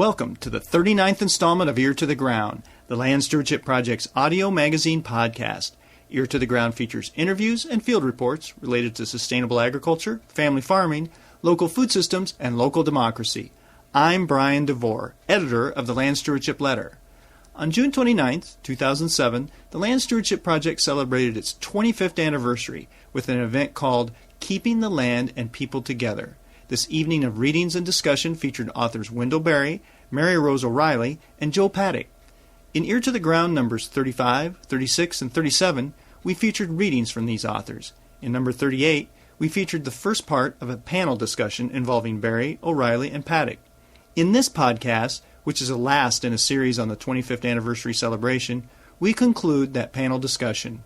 Welcome to the 39th installment of Ear to the Ground, the Land Stewardship Project's audio magazine podcast. Ear to the Ground features interviews and field reports related to sustainable agriculture, family farming, local food systems, and local democracy. I'm Brian DeVore, editor of the Land Stewardship Letter. On June 29, 2007, the Land Stewardship Project celebrated its 25th anniversary with an event called Keeping the Land and People Together. This evening of readings and discussion featured authors Wendell Berry, Mary Rose O'Reilly, and Joe Paddock. In Ear to the Ground numbers 35, 36, and 37, we featured readings from these authors. In number 38, we featured the first part of a panel discussion involving Berry, O'Reilly, and Paddock. In this podcast, which is the last in a series on the 25th anniversary celebration, we conclude that panel discussion.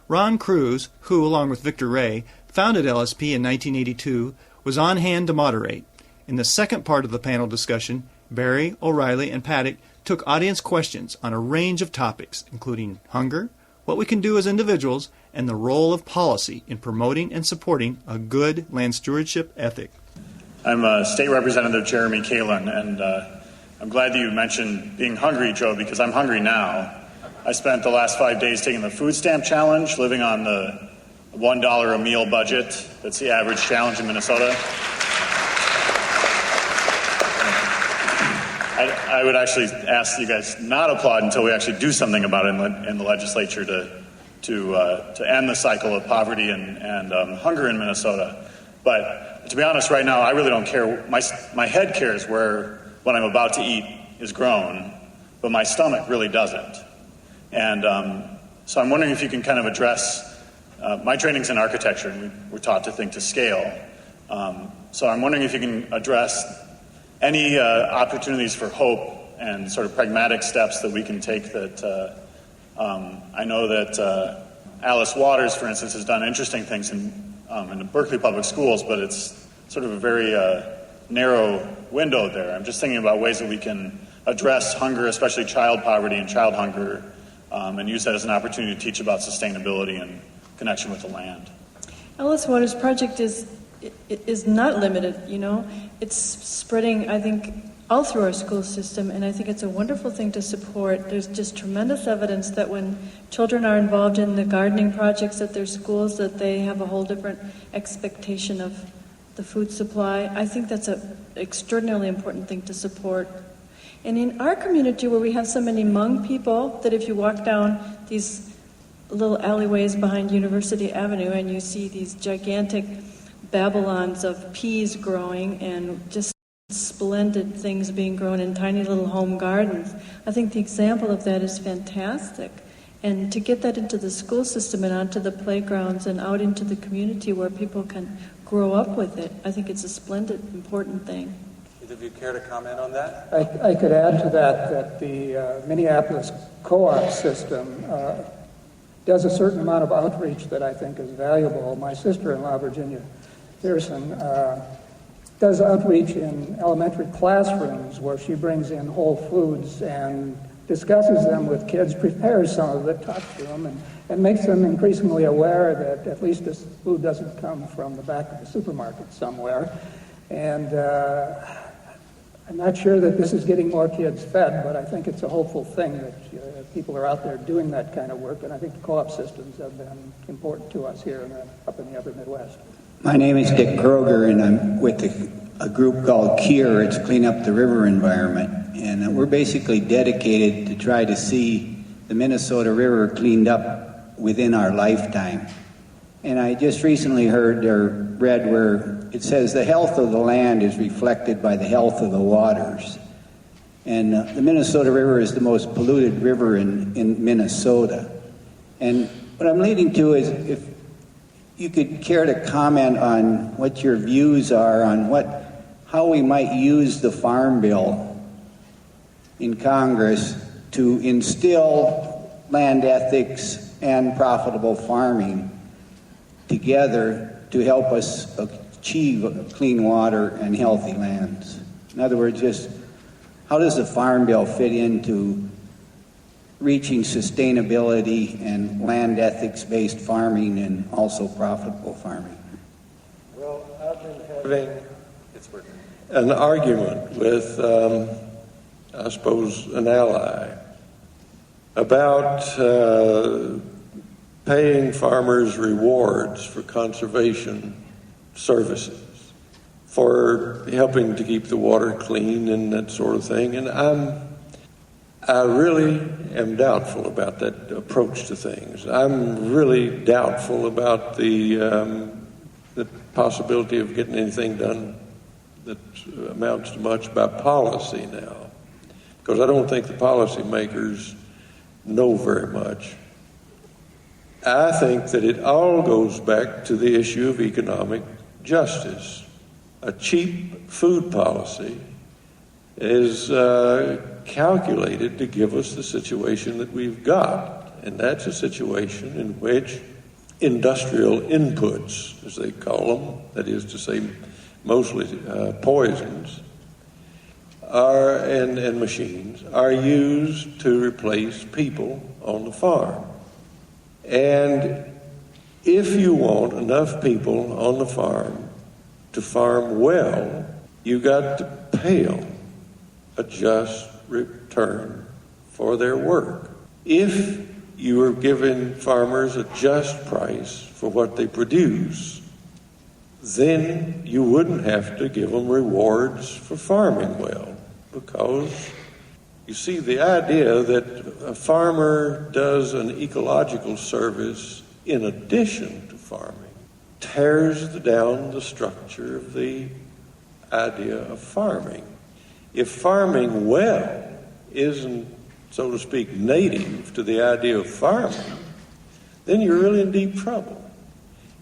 Ron Cruz, who, along with Victor Ray, founded LSP in 1982, was on hand to moderate. In the second part of the panel discussion, Berry, O'Reilly, and Paddock took audience questions on a range of topics, including hunger, what we can do as individuals, and the role of policy in promoting and supporting a good land stewardship ethic. I'm State Representative Jeremy Kalin, and I'm glad that you mentioned being hungry, Joe, because I'm hungry now. I spent the last 5 days taking the food stamp challenge, living on the $1 a meal budget. That's the average challenge in Minnesota. I would actually ask you guys not applaud until we actually do something about it in the legislature to end the cycle of poverty and hunger in Minnesota. But to be honest, right now, I really don't care. My head cares where what I'm about to eat is grown, but my stomach really doesn't. And so I'm wondering if you can kind of address, my training's in architecture, and we're taught to think to scale. So I'm wondering if you can address any opportunities for hope and sort of pragmatic steps that we can take that I know that Alice Waters, for instance, has done interesting things in the Berkeley Public Schools, but it's sort of a very narrow window there. I'm just thinking about ways that we can address hunger, especially child poverty and child hunger, and use that as an opportunity to teach about sustainability and connection with the land. Alice Waters' project is not limited, you know. It's spreading, I think, all through our school system, and I think it's a wonderful thing to support. There's just tremendous evidence that when children are involved in the gardening projects at their schools, that they have a whole different expectation of the food supply. I think that's an extraordinarily important thing to support. And in our community, where we have so many Hmong people, that if you walk down these little alleyways behind University Avenue and you see these gigantic Babylons of peas growing and just splendid things being grown in tiny little home gardens, I think the example of that is fantastic. And to get that into the school system and onto the playgrounds and out into the community where people can grow up with it, I think it's a splendid, important thing. Either of you care to comment on that? I could add to that the Minneapolis co-op system does a certain amount of outreach that I think is valuable. My sister-in-law, Virginia Pearson, does outreach in elementary classrooms where she brings in whole foods and discusses them with kids, prepares some of it, talks to them, and makes them increasingly aware that at least this food doesn't come from the back of the supermarket somewhere. And I'm not sure that this is getting more kids fed, but I think it's a hopeful thing that people are out there doing that kind of work, and I think the co-op systems have been important to us here up in the upper Midwest. My name is Dick Kroger, and I'm with a group called CURE. It's Clean Up the River Environment, and we're basically dedicated to try to see the Minnesota River cleaned up within our lifetime. And I just recently heard or read where it says the health of the land is reflected by the health of the waters. And the Minnesota River is the most polluted river in Minnesota. And what I'm leading to is if you could care to comment on what your views are on how we might use the Farm Bill in Congress to instill land ethics and profitable farming together to help us achieve clean water and healthy lands. In other words, just how does the Farm Bill fit into reaching sustainability and land ethics-based farming and also profitable farming? Well, I've been having an argument with I suppose, an ally, about paying farmers rewards for conservation services, for helping to keep the water clean and that sort of thing. And I really am doubtful about that approach to things. I'm really doubtful about the possibility of getting anything done that amounts to much by policy now, because I don't think the policymakers know very much. I think that it all goes back to the issue of economic justice. A cheap food policy is calculated to give us the situation that we've got, and that's a situation in which industrial inputs, as they call them, that is to say mostly poisons, and machines, are used to replace people on the farm. And if you want enough people on the farm to farm well, you've got to pay them a just return for their work. If you are giving farmers a just price for what they produce, then you wouldn't have to give them rewards for farming well, because you see, the idea that a farmer does an ecological service in addition to farming tears down the structure of the idea of farming. If farming well isn't, so to speak, native to the idea of farming, then you're really in deep trouble.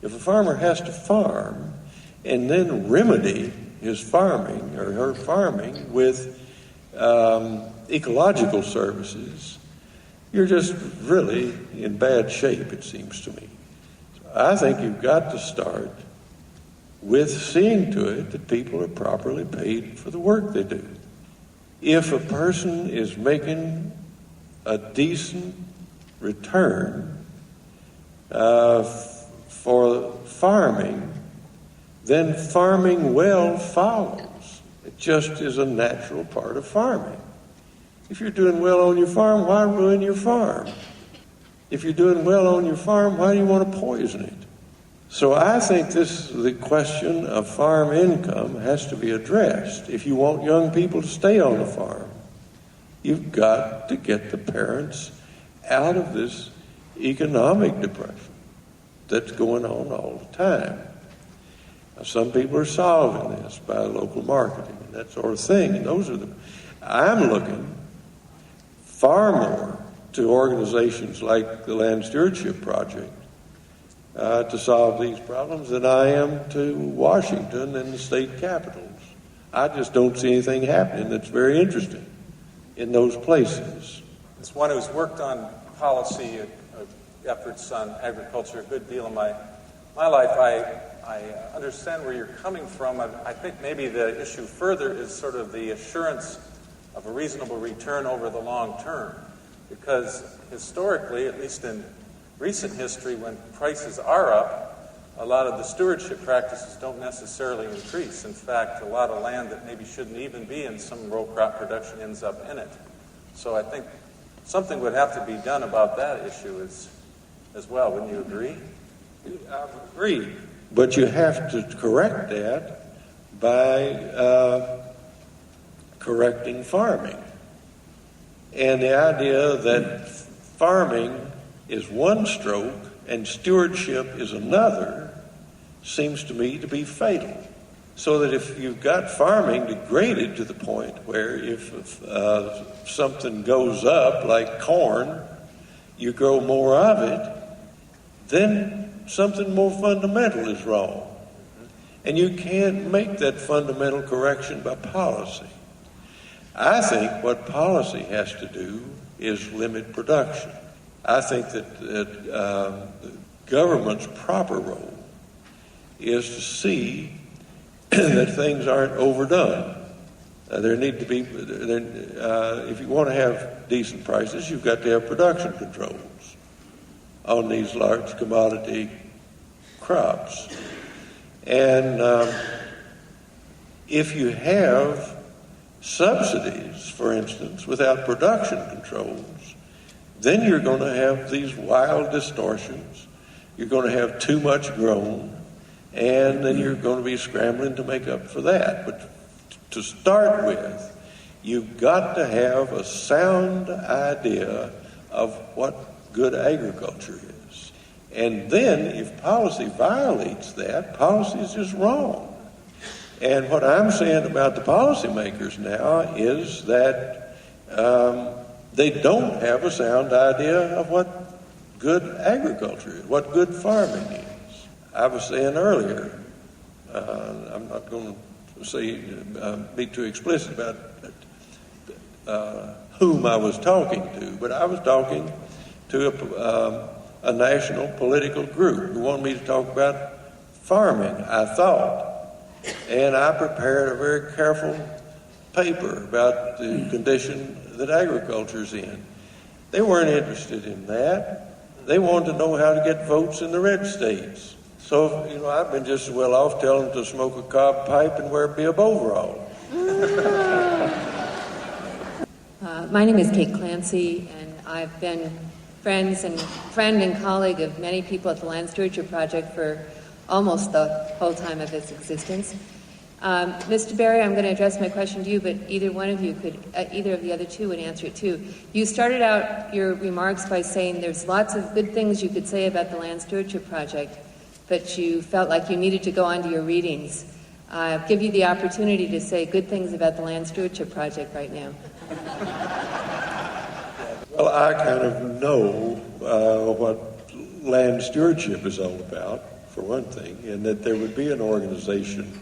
If a farmer has to farm and then remedy his farming or her farming with ecological services, you're just really in bad shape, it seems to me. So I think you've got to start with seeing to it that people are properly paid for the work they do. If a person is making a decent return for farming, then farming well follows. It just is a natural part of farming. If you're doing well on your farm, why ruin your farm? If you're doing well on your farm, why do you want to poison it? So I think the question of farm income has to be addressed. If you want young people to stay on the farm, you've got to get the parents out of this economic depression that's going on all the time. Now, some people are solving this by local marketing and that sort of thing, and I'm looking far more to organizations like the Land Stewardship Project to solve these problems than I am to Washington and the state capitals. I just don't see anything happening that's very interesting in those places. As one who's worked on policy efforts on agriculture a good deal in my life, I understand where you're coming from. I think maybe the issue further is sort of the assurance of a reasonable return over the long term. Because historically, at least in recent history, when prices are up, a lot of the stewardship practices don't necessarily increase. In fact, a lot of land that maybe shouldn't even be in some row crop production ends up in it. So I think something would have to be done about that issue as well. Wouldn't you agree? I agree. But you have to correct that by correcting farming. And the idea that farming is one stroke and stewardship is another seems to me to be fatal. So that if you've got farming degraded to the point where if something goes up, like corn, you grow more of it, then something more fundamental is wrong. And you can't make that fundamental correction by policy. I think what policy has to do is limit production. I think that the government's proper role is to see that things aren't overdone. There need to be, if you want to have decent prices, you've got to have production controls on these large commodity crops. And if you have subsidies, for instance, without production controls, then you're going to have these wild distortions. You're going to have too much grown, and then you're going to be scrambling to make up for that. But to start with, you've got to have a sound idea of what good agriculture is. And then if policy violates that, policy is just wrong. And what I'm saying about the policymakers now is that they don't have a sound idea of what good agriculture is, what good farming is. I was saying earlier, I'm not going to say be too explicit about whom I was talking to, but I was talking to a national political group who wanted me to talk about farming, I thought. And I prepared a very careful paper about the condition that agriculture's in. They weren't interested in that. They wanted to know how to get votes in the red states. So, I've been just as well off telling them to smoke a cob pipe and wear a bib overall. My name is Kate Clancy, and I've been friend and colleague of many people at the Land Stewardship Project for almost the whole time of its existence. Mr. Berry, I'm going to address my question to you, but either one of you could, either of the other two would answer it too. You started out your remarks by saying there's lots of good things you could say about the Land Stewardship Project, but you felt like you needed to go on to your readings. I'll give you the opportunity to say good things about the Land Stewardship Project right now. Well, I kind of know what land stewardship is all about, for one thing, and that there would be an organization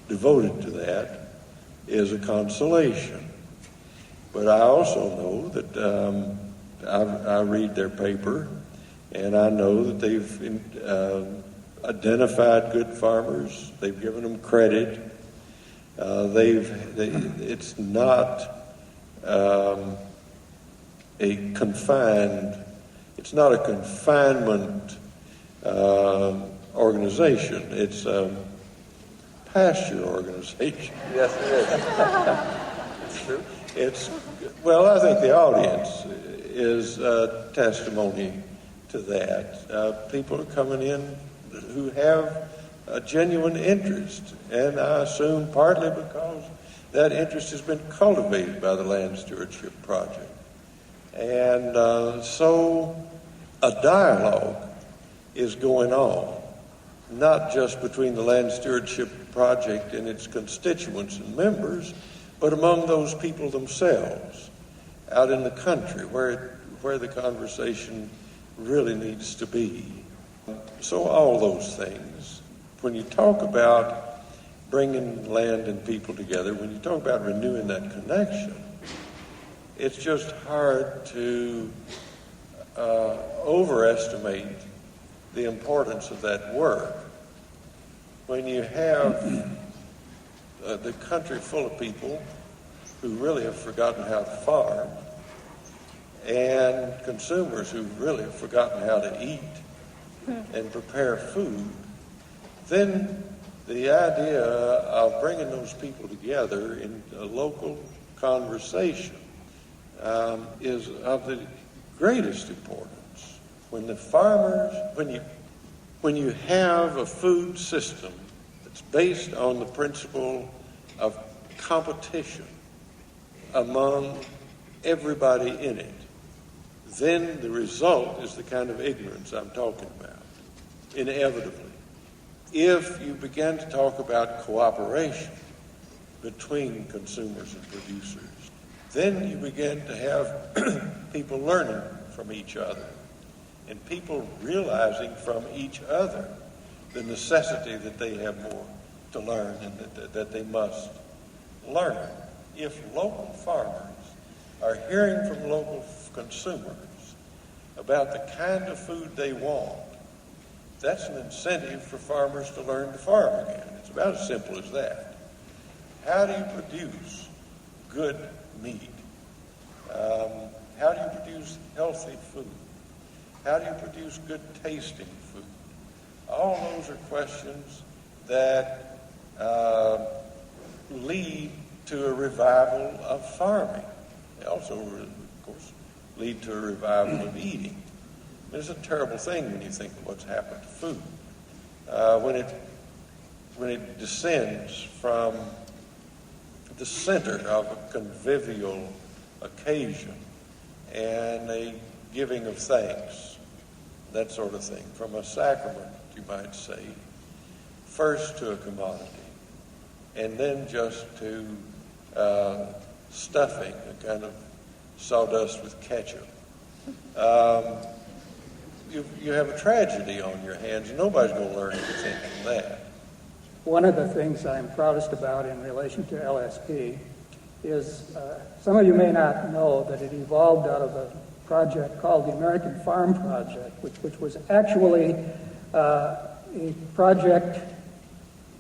devoted to that is a consolation. But I also know that I read their paper, and I know that they've identified good farmers. They've given them credit. It's not it's not a confinement organization. It's a pasture organization. Yes, it is. It's true. I think the audience is testimony to that. People are coming in who have a genuine interest, and I assume partly because that interest has been cultivated by the Land Stewardship Project. And so a dialogue is going on, not just between the Land Stewardship Project and its constituents and members, but among those people themselves out in the country where the conversation really needs to be. So all those things, when you talk about bringing land and people together, when you talk about renewing that connection, it's just hard to overestimate the importance of that work when you have the country full of people who really have forgotten how to farm and consumers who really have forgotten how to eat and prepare food. Then the idea of bringing those people together in a local conversation is of the greatest importance. When the farmers, when you have a food system that's based on the principle of competition among everybody in it, then the result is the kind of ignorance I'm talking about, inevitably. If you begin to talk about cooperation between consumers and producers, then you begin to have people learning from each other and people realizing from each other the necessity that they have more to learn and that they must learn. If local farmers are hearing from local consumers about the kind of food they want, that's an incentive for farmers to learn to farm again. It's about as simple as that. How do you produce good meat? How do you produce healthy food? How do you produce good tasting food? All those are questions that lead to a revival of farming. They also, of course, lead to a revival of eating. It's a terrible thing when you think of what's happened to food. When it descends from the center of a convivial occasion and a giving of thanks, that sort of thing, from a sacrament, you might say, first to a commodity, and then just to stuffing, a kind of sawdust with ketchup. You have a tragedy on your hands. Nobody's going to learn anything from that. One of the things I'm proudest about in relation to LSP is some of you may not know that it evolved out of a project called the American Farm Project, which was actually a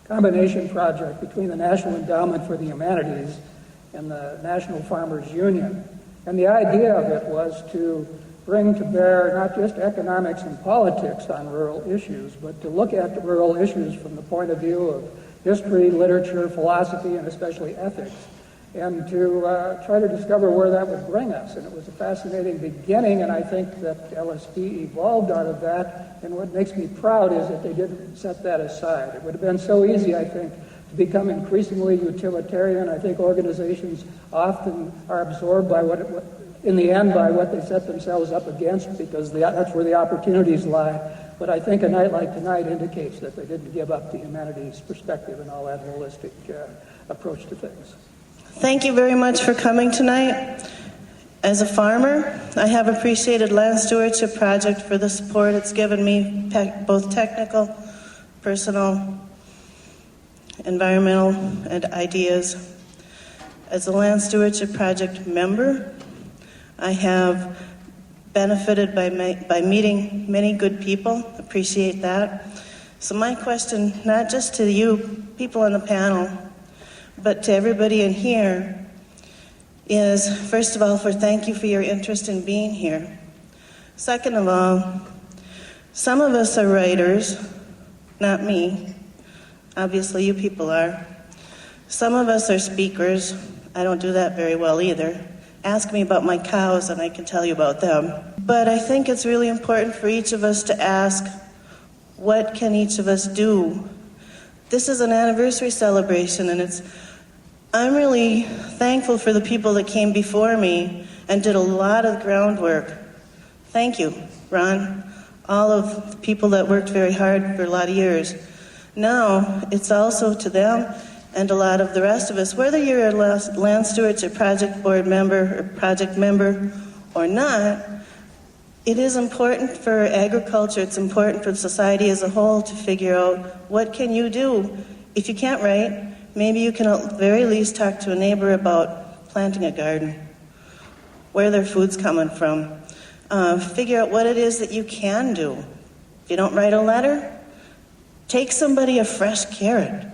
combination project between the National Endowment for the Humanities and the National Farmers Union. And the idea of it was to bring to bear not just economics and politics on rural issues, but to look at the rural issues from the point of view of history, literature, philosophy, and especially ethics, and to try to discover where that would bring us. And it was a fascinating beginning, and I think that LSP evolved out of that, and what makes me proud is that they didn't set that aside. It would have been so easy, I think, to become increasingly utilitarian. I think organizations often are absorbed by in the end, by what they set themselves up against, because that's where the opportunities lie. But I think a night like tonight indicates that they didn't give up the humanities perspective and all that holistic approach to things. Thank you very much for coming tonight. As a farmer, I have appreciated Land Stewardship Project for the support it's given me, both technical, personal, environmental, and ideas. As a Land Stewardship Project member, I have benefited by meeting many good people. Appreciate that. So my question, not just to you people on the panel, but to everybody in here, is first of all, thank you for your interest in being here. Second of all, some of us are writers, not me. Obviously, you people are. Some of us are speakers. I don't do that very well either. Ask me about my cows and I can tell you about them. But I think it's really important for each of us to ask, what can each of us do? This is an anniversary celebration, and I'm really thankful for the people that came before me and did a lot of groundwork. Thank you, Ron. All of the people that worked very hard for a lot of years. Now, it's also to them and a lot of the rest of us, whether you're a Land Stewardship Project Board member or project member or not, it is important for agriculture, it's important for society as a whole to figure out what can you do. If you can't write, maybe you can at the very least talk to a neighbor about planting a garden, where their food's coming from. Figure out what it is that you can do. If you don't write a letter, take somebody a fresh carrot.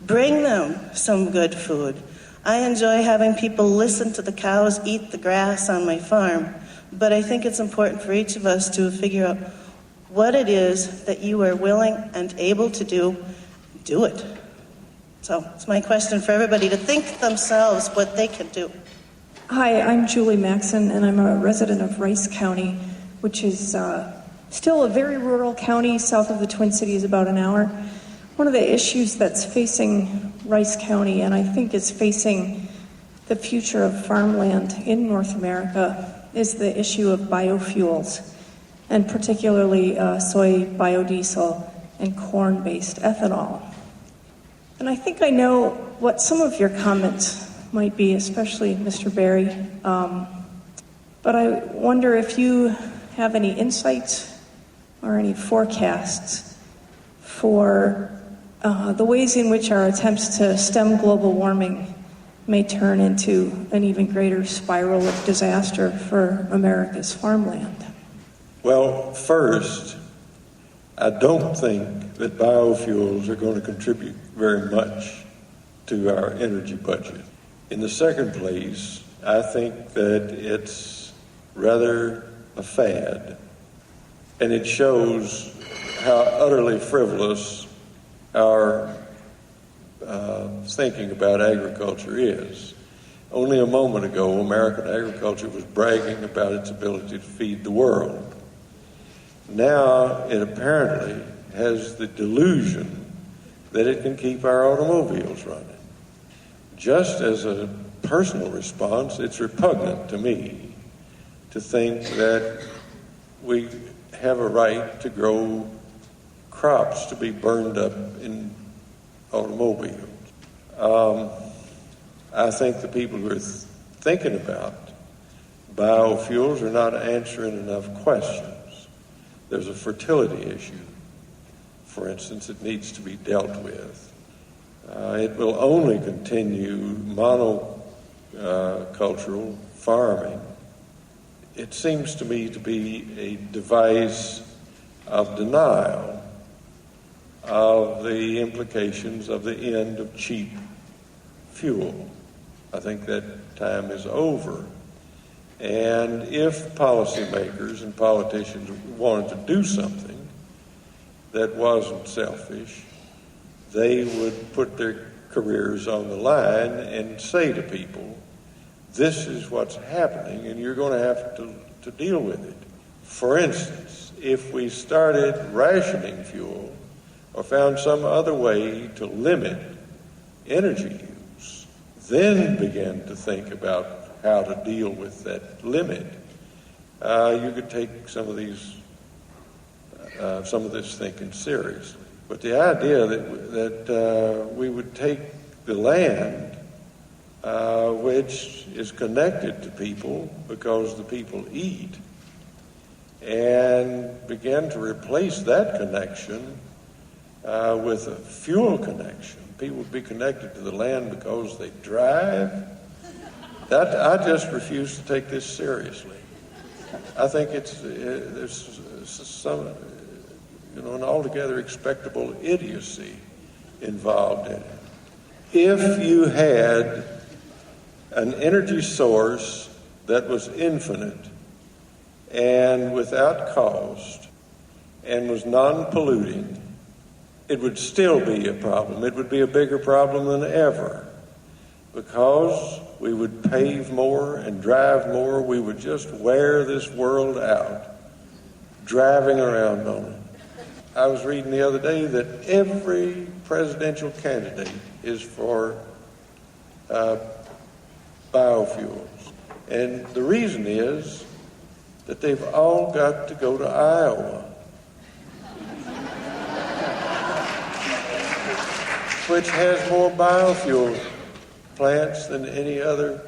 Bring them some good food. I enjoy having people listen to the cows eat the grass on my farm, but I think it's important for each of us to figure out what it is that you are willing and able to do. Do it. So it's my question for everybody to think themselves what they can do. Hi, I'm Julie Maxon, and I'm a resident of Rice County, which is still a very rural county south of the Twin Cities, about an hour. One of the issues that's facing Rice County, and I think is facing the future of farmland in North America, is the issue of biofuels, and particularly soy biodiesel and corn-based ethanol. And I think I know what some of your comments might be, especially Mr. Berry, but I wonder if you have any insights or any forecasts for the ways in which our attempts to stem global warming may turn into an even greater spiral of disaster for America's farmland. Well, first, I don't think that biofuels are going to contribute very much to our energy budget. In the second place, I think that it's rather a fad, and it shows how utterly frivolous our thinking about agriculture is. Only a moment ago, American agriculture was bragging about its ability to feed the world. Now it apparently has the delusion that it can keep our automobiles running. Just as a personal response, it's repugnant to me to think that we have a right to grow crops to be burned up in automobiles. I think the people who are thinking about biofuels are not answering enough questions. There's a fertility issue, for instance, that needs to be dealt with. It will only continue monocultural farming. It seems to me to be a device of denial of the implications of the end of cheap fuel. I think that time is over. And if policymakers and politicians wanted to do something that wasn't selfish, they would put their careers on the line and say to people, this is what's happening and you're going to have to deal with it. For instance, if we started rationing fuel or found some other way to limit energy use, then began to think about how to deal with that limit, you could take some of this thinking seriously. But the idea that we would take the land, which is connected to people because the people eat, and begin to replace that connection with a fuel connection. People would be connected to the land because they drive. I just refuse to take this seriously. I think there's some, an altogether expectable idiocy involved in it. If you had an energy source that was infinite and without cost and was non-polluting, it would still be a problem. It would be a bigger problem than ever because we would pave more and drive more. We would just wear this world out driving around on it. I was reading the other day that every presidential candidate is for biofuels. And the reason is that they've all got to go to Iowa, which has more biofuel plants than any other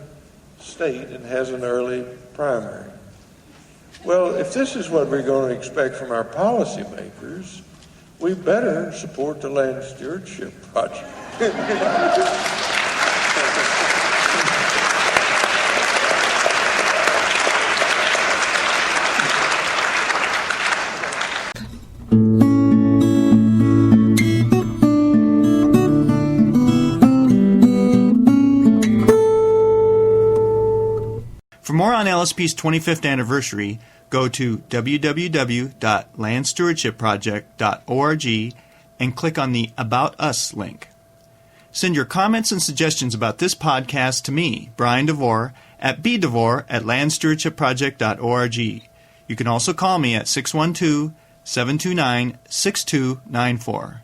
state and has an early primary. Well, if this is what we're going to expect from our policymakers, we better support the Land Stewardship Project. For more on LSP's 25th anniversary, go to www.landstewardshipproject.org and click on the About Us link. Send your comments and suggestions about this podcast to me, Brian DeVore, at bdevore@landstewardshipproject.org. You can also call me at 612-729-6294.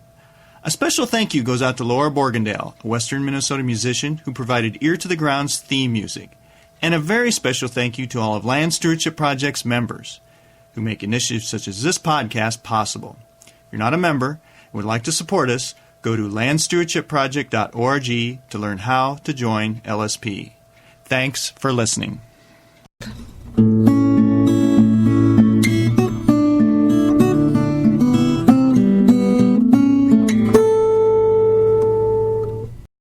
A special thank you goes out to Laura Borgendale, a Western Minnesota musician who provided Ear to the Ground's theme music. And a very special thank you to all of Land Stewardship Project's members who make initiatives such as this podcast possible. If you're not a member and would like to support us, go to landstewardshipproject.org to learn how to join LSP. Thanks for listening.